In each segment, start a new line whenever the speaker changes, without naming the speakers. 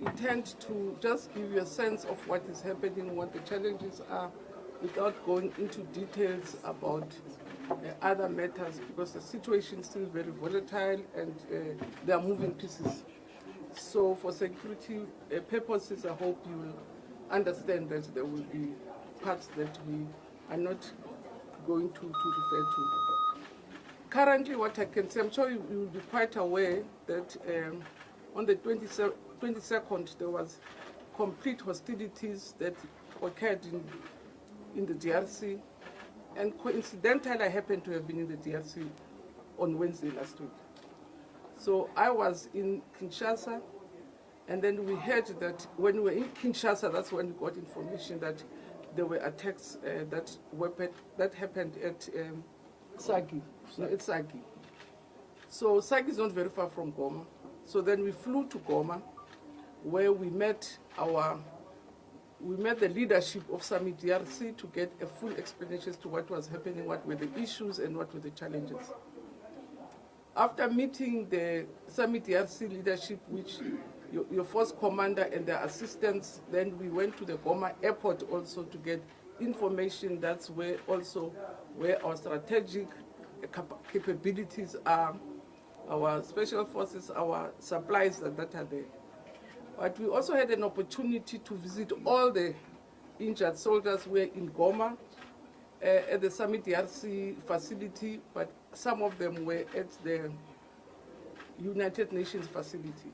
intend to just give you a sense of what is happening, what the challenges are, without going into details about other matters, because the situation is still very volatile and there are moving pieces. So for security purposes, I hope you will understand that there will be parts that we are not going to refer to. Currently, what I can say, I'm sure you will be quite aware that on the 22nd, there was complete hostilities that occurred in the DRC. And coincidentally, I happened to have been in the DRC on Wednesday last week. So I was in Kinshasa, and then we heard that when we were in Kinshasa, that's when we got information that there were attacks that happened at Sagi. No, it's Sagi. So Sagi is not very far from Goma. So then we flew to Goma, where we met the leadership of Summit DRC to get a full explanation as to what was happening, what were the issues, and what were the challenges. After meeting the Summit DRC leadership, which your force commander and their assistants, then we went to the Goma airport also to get information. That's where our strategic capabilities are, our special forces, our supplies that are there. But we also had an opportunity to visit all the injured soldiers who were in Goma at the Summit DRC facility, but some of them were at the United Nations facility.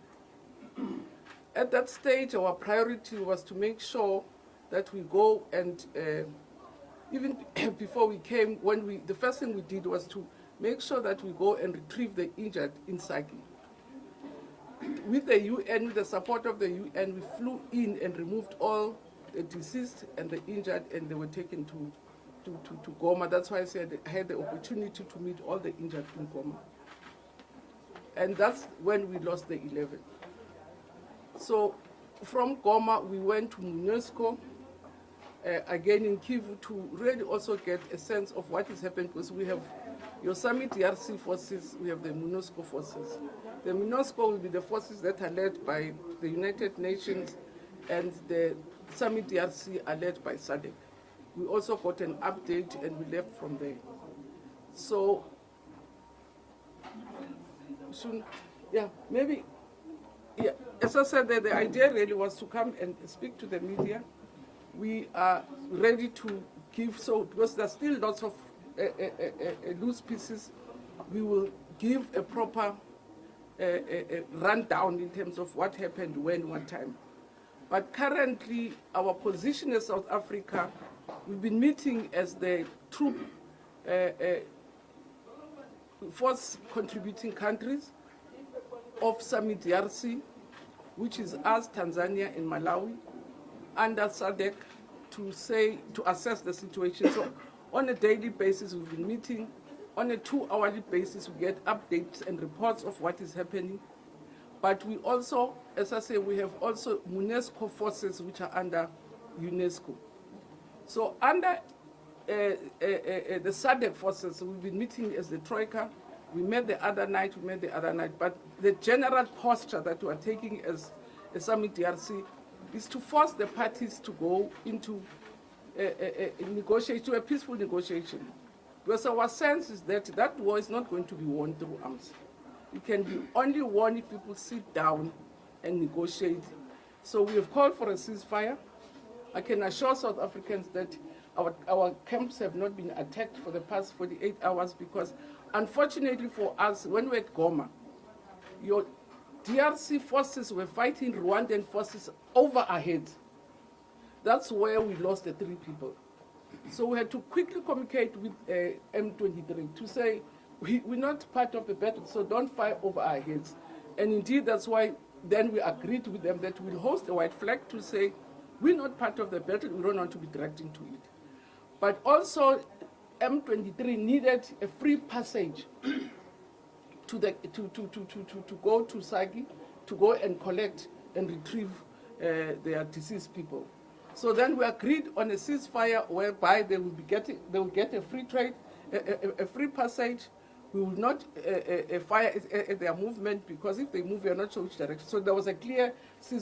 At that stage, our priority was to make sure that we go and, even before we came, the first thing we did was to make sure that we go and retrieve the injured in Sagi. With the UN, with the support of the UN, we flew in and removed all the deceased and the injured, and they were taken to Goma. That's why I said I had the opportunity to meet all the injured in Goma. And that's when we lost the 11. So from Goma, we went to MONUSCO, again in Kivu, to really also get a sense of what is happening, because we have your Summit DRC forces, we have the MONUSCO forces. The MONUSCO will be the forces that are led by the United Nations, and the Summit DRC are led by SADC. We also got an update and we left from there. So, soon, yeah, maybe, yeah, as I said, the idea really was to come and speak to the media. We are ready to give, so because there's still lots of loose pieces, we will give a proper rundown in terms of what happened when, one time. But currently, our position as South Africa, we've been meeting as the troop force contributing countries of Summit DRC, which is us, Tanzania, and Malawi, under SADC, to assess the situation. So on a daily basis, we've been meeting. On a 2-hourly basis, we get updates and reports of what is happening. But we also, as I say, we have also UNESCO forces which are under UNESCO. So under the SADC forces, we've been meeting as the Troika. We met the other night, but the general posture that we are taking as a Summit DRC is to force the parties to go into a peaceful negotiation. Because our sense is that that war is not going to be won through arms. It can be only won if people sit down and negotiate. So we have called for a ceasefire. I can assure South Africans that our camps have not been attacked for the past 48 hours because, unfortunately for us, when we're at Goma, your DRC forces were fighting Rwandan forces over our heads. That's where we lost the 3 people. So we had to quickly communicate with M23 to say, we're not part of the battle, so don't fight over our heads. And indeed, that's why then we agreed with them that we'll host a white flag to say, we're not part of the battle, we don't want to be dragged into it. But also, M23 needed a free passage to go to Sagi, to go and collect and retrieve their deceased people. So then we agreed on a ceasefire whereby they will get a free trade, a free passage. We will not fire at their movement, because if they move, we are not sure which direction. So there was a clear ceasefire.